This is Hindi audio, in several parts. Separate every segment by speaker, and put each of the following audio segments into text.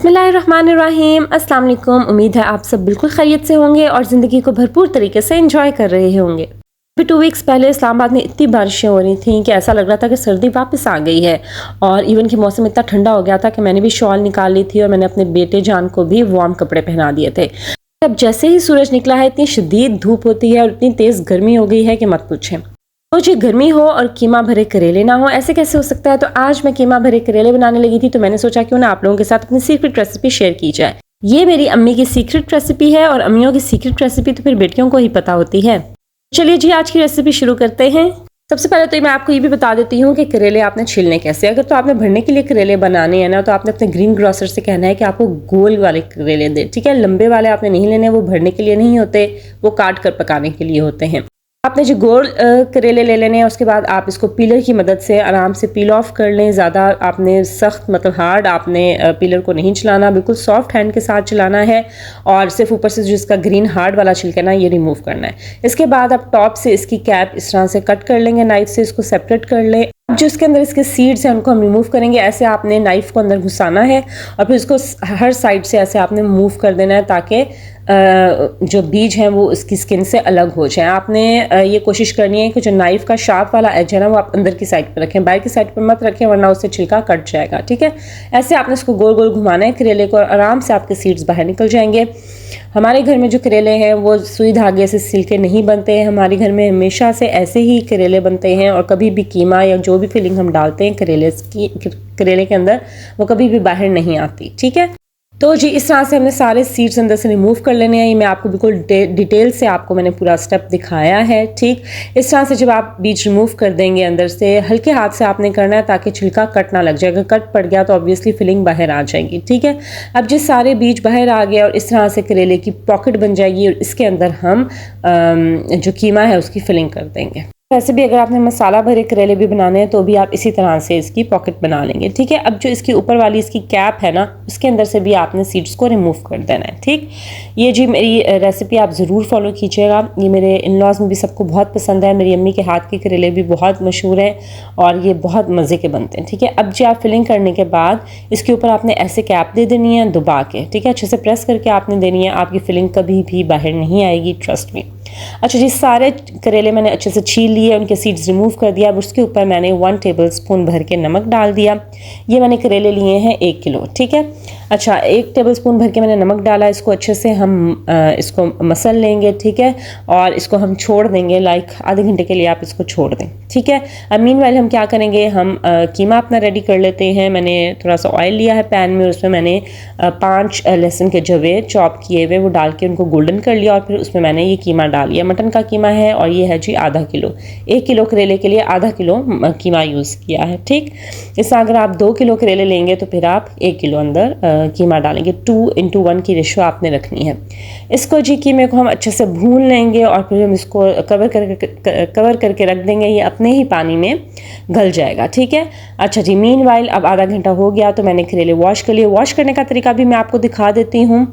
Speaker 1: बिस्मिल्लाहिर्रहमानिर्रहीम। अस्सलाम वालेकुम। उम्मीद है आप सब बिल्कुल खैरियत से होंगे और ज़िंदगी को भरपूर तरीके से एंजॉय कर रहे होंगे। अभी 2 वीक्स पहले इस्लामाबाद में इतनी बारिशें हो रही थी कि ऐसा लग रहा था कि सर्दी वापस आ गई है और इवन कि मौसम इतना ठंडा हो गया था कि मैंने भी शॉल निकाल ली थी और मैंने अपने बेटे जान को भी वार्म कपड़े पहना दिए थे। अब जैसे ही सूरज निकला है इतनी शदीद धूप होती है और इतनी तेज़ गर्मी हो गई है कि मत पूछें। तो जी गर्मी हो और कीमा भरे करेले ना हो, ऐसे कैसे हो सकता है। तो आज मैं कीमा भरे करेले बनाने लगी थी, तो मैंने सोचा क्यों ना आप लोगों के साथ अपनी सीक्रेट रेसिपी शेयर की जाए। ये मेरी अम्मी की सीक्रेट रेसिपी है और अम्मियों की सीक्रेट रेसिपी तो फिर बेटियों को ही पता होती है। चलिए जी आज की रेसिपी शुरू करते हैं। सबसे पहले तो मैं आपको ये भी बता देती हूँ कि करेले आपने छीलने कैसे। अगर तो आपने भरने के लिए करेले बनाने हैं ना, तो आपने अपने ग्रीन ग्रोसर से कहना है कि आपको गोल वाले करेले दे, ठीक है। लंबे वाले आपने नहीं लेने, वो भरने के लिए नहीं होते, वो काट कर पकाने के लिए होते हैं। आपने जो गोल करेले ले लेने हैं, उसके बाद आप इसको पीलर की मदद से आराम से पील ऑफ कर लें। ज़्यादा आपने सख्त मतलब हार्ड आपने पीलर को नहीं चलाना, बिल्कुल सॉफ्ट हैंड के साथ चलाना है और सिर्फ ऊपर से जो इसका ग्रीन हार्ड वाला छिलका ना ये रिमूव करना है। इसके बाद आप टॉप से इसकी कैप इस तरह से कट कर लेंगे, नाइफ से इसको सेपरेट कर लें। जो इसके अंदर इसके सीड्स हैं उनको हम रिमूव करेंगे। ऐसे आपने नाइफ को अंदर घुसाना है और फिर इसको हर साइड से ऐसे आपने मूव कर देना है ताकि जो बीज हैं वो इसकी स्किन से अलग हो जाए। आपने ये कोशिश करनी है कि जो नाइफ का शार्प वाला एज है ना वो आप अंदर की साइड पर रखें, बाहर की साइड पर मत रखें वरना उससे छिलका कट जाएगा, ठीक है। ऐसे आपने इसको गोल गोल घुमाना है करेले को और आराम से आपके सीड्स बाहर निकल जाएंगे। हमारे घर में जो करेले हैं वो सुई धागे से सिल के नहीं बनते हैं। हमारे घर में हमेशा से ऐसे ही करेले बनते हैं और कभी भी कीमा या जो भी फिलिंग हम डालते हैं करेले के अंदर वो कभी भी बाहर नहीं आती, ठीक है। तो जी इस तरह से हमने सारे सीड्स अंदर से रिमूव कर लेने हैं। ये मैं आपको बिल्कुल डिटेल से आपको मैंने पूरा स्टेप दिखाया है, ठीक। इस तरह से जब आप बीज रिमूव कर देंगे अंदर से, हल्के हाथ से आपने करना है ताकि छिलका कट ना लग जाए। अगर कट पड़ गया तो ऑब्वियसली फिलिंग बाहर आ जाएगी, ठीक है। अब जिस सारे बीज बाहर आ गए और इस तरह से करेले की पॉकेट बन जाएगी और इसके अंदर हम जो कीमा है उसकी फिलिंग कर देंगे। वैसे भी अगर आपने मसाला भरे करेले भी बनाने हैं तो भी आप इसी तरह से इसकी पॉकेट बना लेंगे, ठीक है। अब जो इसकी ऊपर वाली इसकी कैप है ना उसके अंदर से भी आपने सीड्स को रिमूव कर देना है, ठीक। ये जी मेरी रेसिपी आप ज़रूर फॉलो कीजिएगा। ये मेरे इन लॉज में भी सबको बहुत पसंद है। मेरी अम्मी के हाथ के करेले भी बहुत मशहूर हैं और ये बहुत मज़े के बनते हैं, ठीक है। अब जी आप फिलिंग करने के बाद इसके ऊपर आपने ऐसे कैप दे देनी है दबा के, ठीक है। अच्छे से प्रेस करके आपने देनी है, आपकी फिलिंग कभी भी बाहर नहीं आएगी, ट्रस्ट मी। अच्छा जी सारे करेले मैंने अच्छे से छील लिए, उनके सीड्स रिमूव कर दिया। अब उसके ऊपर मैंने 1 टेबलस्पून भर के नमक डाल दिया। ये मैंने करेले लिए हैं 1 किलो, ठीक है। अच्छा 1 टेबलस्पून भर के मैंने नमक डाला। इसको अच्छे से हम इसको मसल लेंगे, ठीक है। और इसको हम छोड़ देंगे लाइक आधे घंटे के लिए आप इसको छोड़ दें, ठीक है। अब मीनवाइल हम क्या करेंगे, हम कीमा अपना रेडी कर लेते हैं। मैंने थोड़ा सा ऑयल लिया है पैन में, उसमें मैंने 5 लहसुन के जवे चॉप किए हुए वो डाल के उनको गोल्डन कर लिया और फिर उसमें मैंने ये कीमा डाल लिया। मटन का कीमा है और ये है जी आधा किलो। 1 किलो करेले के लिए आधा किलो कीमा यूज़ किया है, ठीक। इससे अगर आप 2 किलो करेले लेंगे तो फिर आप 1 किलो अंदर कीमा डालेंगे। 2:1 की रेशो आपने रखनी है। इसको जी कीमे को हम अच्छे से भून लेंगे और फिर हम इसको कवर करके रख देंगे। ये अपने ही पानी में गल जाएगा, ठीक है। अच्छा जी मीनवाइल अब आधा घंटा हो गया तो मैंने करेले वॉश कर लिए। वॉश करने का तरीका भी मैं आपको दिखा देती हूँ।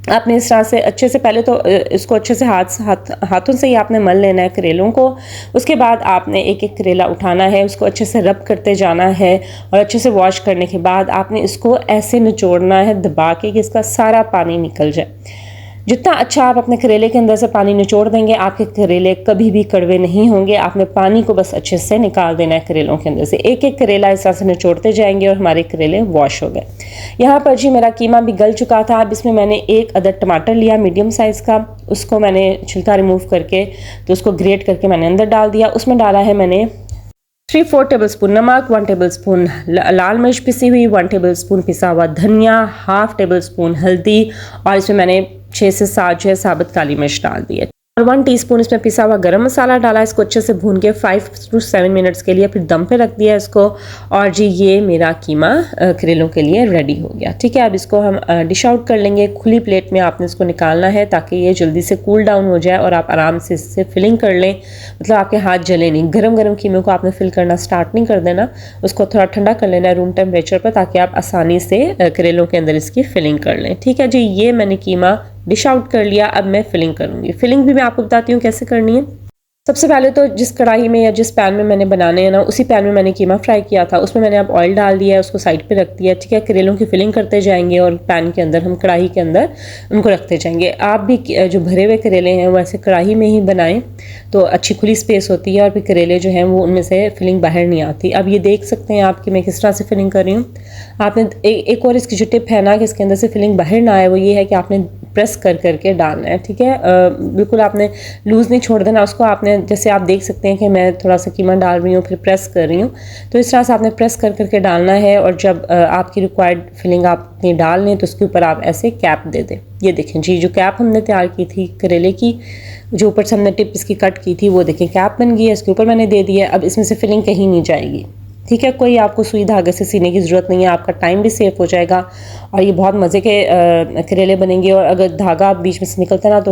Speaker 1: आपने इस तरह से अच्छे से पहले तो इसको अच्छे से हाथों से ही आपने मल लेना है करेलों को। उसके बाद आपने एक एक करेला उठाना है, उसको अच्छे से रब करते जाना है और अच्छे से वॉश करने के बाद आपने इसको ऐसे निचोड़ना है दबा के कि इसका सारा पानी निकल जाए। जितना अच्छा आप अपने करेले के अंदर से पानी निचोड़ देंगे आपके करेले कभी भी कड़वे नहीं होंगे। आपने पानी को बस अच्छे से निकाल देना है करेलों के अंदर से। एक एक करेला इस तरह से निचोड़ते जाएंगे और हमारे करेले वॉश हो गए। यहाँ पर जी मेरा कीमा भी गल चुका था। अब इसमें मैंने 1 अदद टमाटर लिया मीडियम साइज़ का, उसको मैंने छिलका रिमूव करके तो उसको ग्रेट करके मैंने अंदर डाल दिया। उसमें डाला है मैंने 3-4 टेबलस्पून नमक, 1 टेबलस्पून लाल मिर्च पिसी हुई, 1 टेबलस्पून पिसा हुआ धनिया, ½ टेबलस्पून हल्दी और इसमें मैंने 6 से 7 जो है साबुत काली मिर्च डाल दी है और 1 टीस्पून इसमें पिसा हुआ गरम मसाला डाला। इसको अच्छे से भून के 5 to 7 मिनट्स के लिए फिर दम पे रख दिया इसको। और जी ये मेरा कीमा करेलों के लिए रेडी हो गया, ठीक है। अब इसको हम डिश आउट कर लेंगे। खुली प्लेट में आपने इसको निकालना है ताकि ये जल्दी से कूल डाउन हो जाए और आप आराम से इससे फिलिंग कर लें। मतलब आपके हाथ जले नहीं। गरम गरम कीमे को आपने फिल करना स्टार्ट नहीं कर देना, उसको थोड़ा ठंडा कर लेना है रूम टेम्परेचर पर ताकि आप आसानी से करेलों के अंदर इसकी फिलिंग कर लें, ठीक है जी। ये मैंने कीमा डिश आउट कर लिया। अब मैं फिलिंग करूँगी। फिलिंग भी मैं आपको बताती हूँ कैसे करनी है। सबसे पहले तो जिस कढ़ाई में या जिस पैन में मैंने बनाने हैं ना, उसी पैन में मैंने कीमा फ्राई किया था, उसमें मैंने अब ऑयल डाल दिया है, उसको साइड पे रख दिया। ठीक है, करेलों की फिलिंग करते जाएंगे और पैन के अंदर हम कढ़ाई के अंदर उनको रखते जाएंगे। आप भी जो भरे हुए करेले हैं वो ऐसे कढ़ाई में ही बनाएं तो अच्छी खुली स्पेस होती है और फिर करेले जो हैं वो उनमें से फिलिंग बाहर नहीं आती। अब ये देख सकते हैं आप कि मैं किस तरह से फिलिंग कर रही हूँ। आपने एक और इसकी जो टिप है ना कि इसके अंदर से फिलिंग बाहर ना आए, वो ये है कि आपने प्रेस कर करके डालना है। ठीक है, बिल्कुल आपने लूज़ नहीं छोड़ देना उसको। आपने जैसे आप देख सकते हैं कि मैं थोड़ा सा कीमा डाल रही हूँ फिर प्रेस कर रही हूँ, तो इस तरह से आपने प्रेस कर करके डालना है। और जब आपकी रिक्वायर्ड फिलिंग आप अपनी डाल लें तो उसके ऊपर आप ऐसे कैप दे दें। ये देखें जी, जो कैप हमने तैयार की थी करेले की, जो ऊपर से हमने टिप इसकी कट की थी, वो देखें कैप बन गई है, इसके ऊपर मैंने दे दिया। अब इसमें से फिलिंग कहीं नहीं जाएगी। ठीक है, कोई आपको सुई धागे से सीने की ज़रूरत नहीं है, आपका टाइम भी सेव हो जाएगा और ये बहुत मज़े के करेले बनेंगे। और अगर धागा बीच में से निकलता ना तो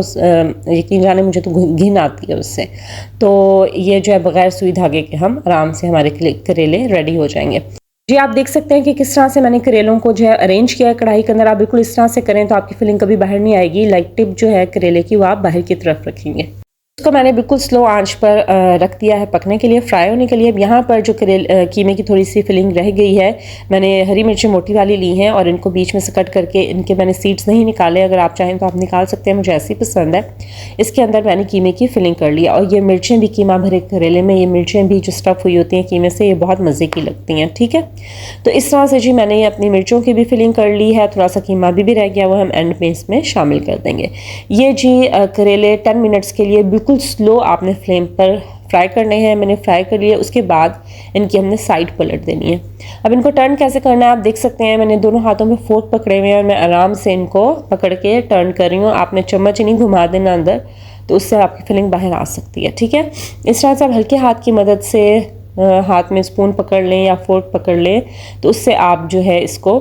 Speaker 1: यकीन जाने मुझे तो घिन आती है उससे। तो ये जो है बग़ैर सुई धागे के हम आराम से हमारे करेले रेडी हो जाएंगे। जी, आप देख सकते हैं कि किस तरह से मैंने करेलों को जो है अरेंज किया है कढ़ाई के अंदर। आप बिल्कुल इस तरह से करें तो आपकी फिलिंग कभी बाहर नहीं आएगी। लाइक टिप जो है करेले की वो आप बाहर की तरफ रखेंगे। इसको मैंने बिल्कुल स्लो आंच पर रख दिया है पकने के लिए, फ्राई होने के लिए। अब यहाँ पर जो कीमे की थोड़ी सी फिलिंग रह गई है, मैंने हरी मिर्ची मोटी वाली ली हैं और इनको बीच में से कट करके इनके मैंने सीड्स नहीं निकाले। अगर आप चाहें तो आप निकाल सकते हैं, मुझे ऐसी पसंद है। इसके अंदर मैंने कीमे की फिलिंग कर लिया। और ये मिर्चें भी कीमा भरे करेले में, ये मिर्चें भी जो स्टफ़ हुई होती हैं कीमे से, ये बहुत मज़े की लगती हैं। ठीक है, तो इस तरह से जी मैंने अपनी मिर्चों की भी फिलिंग कर ली है। थोड़ा सा कीमा भी रह गया, वो हम एंड में इसमें शामिल कर देंगे। ये जी करेले 10 मिनट्स के लिए बिल्कुल स्लो आपने फ्लेम पर फ्राई करने हैं। मैंने फ्राई कर लिए, उसके बाद इनकी हमने साइड पलट देनी है। अब इनको टर्न कैसे करना है आप देख सकते हैं। मैंने दोनों हाथों में फोर्क पकड़े हुए हैं और मैं आराम से इनको पकड़ के टर्न कर रही हूँ। आपने चम्मच ही नहीं घुमा देना अंदर, तो उससे आपकी फिलिंग बाहर आ सकती है। ठीक है, इस तरह से आप हल्के हाथ की मदद से हाथ में स्पून पकड़ लें या फोर्क पकड़ लें, तो उससे आप जो है इसको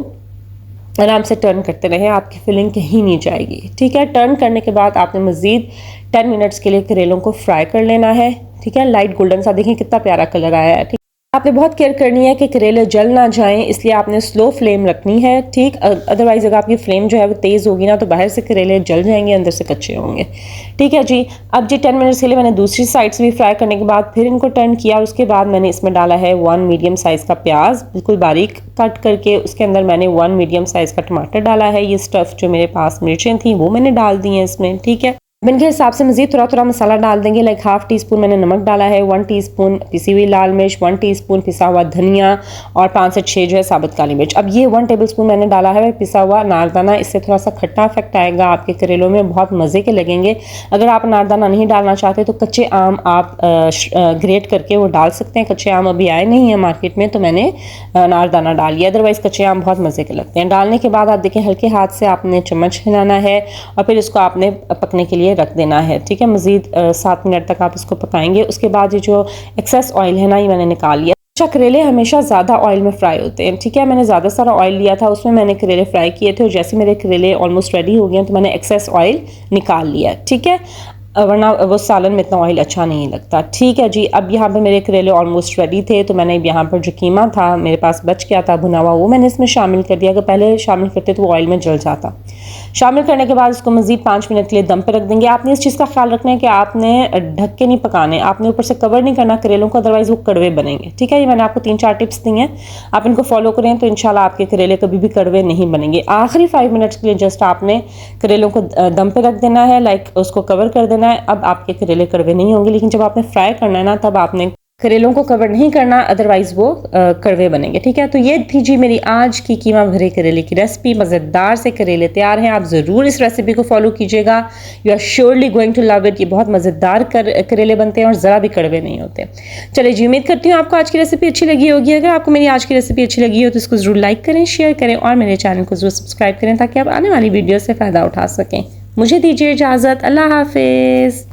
Speaker 1: आराम से टर्न करते रहें, आपकी फिलिंग कहीं नहीं जाएगी। ठीक है, टर्न करने के बाद आपने मज़ीद 10 मिनट्स के लिए करेलों को फ्राई कर लेना है। ठीक है, लाइट गोल्डन सा, देखें कितना प्यारा कलर आया है। ठीक, आपने बहुत केयर करनी है कि करेले जल ना जाएं, इसलिए आपने स्लो फ्लेम रखनी है। ठीक, अदरवाइज़ अगर आपकी फ्लेम जो है वो तेज़ होगी ना तो बाहर से करेले जल जाएंगे, अंदर से कच्चे होंगे। ठीक है जी, अब जी 10 मिनट्स के लिए मैंने दूसरी साइड से भी फ्राई करने के बाद फिर इनको टर्न किया। उसके बाद मैंने इसमें डाला है 1 मीडियम साइज़ का प्याज बिल्कुल बारीक कट करके। उसके अंदर मैंने 1 मीडियम साइज़ का टमाटर डाला है। ये स्टफ़ जो मेरे पास मिर्चें थी वो मैंने डाल दी हैं इसमें। ठीक है, इनके हिसाब से मज़ीद थोड़ा थोड़ा मसाला डाल देंगे। लाइक हाफ़ टी स्पून मैंने नमक डाला है, 1 टीस्पून पिसी हुई लाल मिर्च, 1 टीस्पून पिसा हुआ धनिया और 5 से 6 जो है साबुत काली मिर्च। अब ये 1 टेबलस्पून मैंने डाला है पिसा हुआ नारदाना। इससे थोड़ा सा खट्टा इफेक्ट आएगा, आपके करेलों में बहुत मज़े के लगेंगे। अगर आप नारदाना नहीं डालना चाहते तो कच्चे आम आप ग्रेट करके वो डाल सकते हैं। कच्चे आम अभी आए नहीं हैं मार्केट में तो मैंने नारदाना डाल लिया, अदरवाइज़ कच्चे आम बहुत मज़े के लगते हैं। डालने के बाद आप देखें हल्के हाथ से आपने चम्मच हिलाना है और फिर इसको आपने पकने के लिए रख देना है। ठीक है, मज़ीद 7 मिनट तक आप इसको पकाएंगे। उसके बाद ये जो एक्सेस ऑयल है ना ये मैंने निकाल लिया। अच्छा, करेले हमेशा ज़्यादा ऑयल में फ्राई होते हैं। ठीक है, मैंने ज़्यादा सारा ऑयल लिया था, उसमें मैंने करेले फ्राई किए थे और जैसे मेरे करेले ऑलमोस्ट रेडी हो गए तो मैंने एक्सेस ऑयल निकाल लिया। ठीक है, वरना वो सालन में इतना ऑयल अच्छा नहीं लगता। ठीक है जी, अब यहाँ पे मेरे करेले ऑलमोस्ट रेडी थे तो मैंने यहाँ पर जो कीमा था मेरे पास बच गया था भुना हुआ, वो मैंने इसमें शामिल कर दिया। अगर पहले शामिल करते तो वो ऑयल में जल जाता। शामिल करने के बाद इसको मज़ीद 5 मिनट के लिए दम पे रख देंगे। आपने इस चीज़ का ख्याल रखना है कि आपने ढक के नहीं पकाने, आपने ऊपर से कवर नहीं करना करेलों को, अदरवाइज़ वो कड़वे बनेंगे। ठीक है, ये मैंने आपको 3-4 टिप्स दी हैं, आप इनको फॉलो करें तो इंशाल्लाह आपके करेले कभी भी कड़वे नहीं बनेंगे। आखिरी 5 मिनट्स के लिए जस्ट आपने करेलों को दम पे रख देना है, लाइक उसको कवर कर देना है। अब आपके करेले कड़वे नहीं होंगे, लेकिन जब आपने फ्राई करना है ना तब आपने करेलों को कवर नहीं करना, अदरवाइज वो कड़वे बनेंगे। ठीक है, तो ये थी जी मेरी आज की कीमा भरे करेले की रेसिपी। मज़ेदार से करेले तैयार हैं, आप ज़रूर इस रेसिपी को फॉलो कीजिएगा। You are surely going to love it. ये बहुत मज़ेदार करेले बनते हैं और ज़रा भी कड़वे नहीं होते। चलिए जी, उम्मीद करती हूँ आपको आज की रेसिपी अच्छी लगी होगी। अगर आपको मेरी आज की रेसिपी अच्छी लगी हो तो इसको ज़रूर लाइक करें, शेयर करें और मेरे चैनल को ज़रूर सब्सक्राइब करें ताकि आप आने वाली वीडियो से फ़ायदा उठा सकें। मुझे दीजिए इजाज़त, अल्लाह हाफिज़।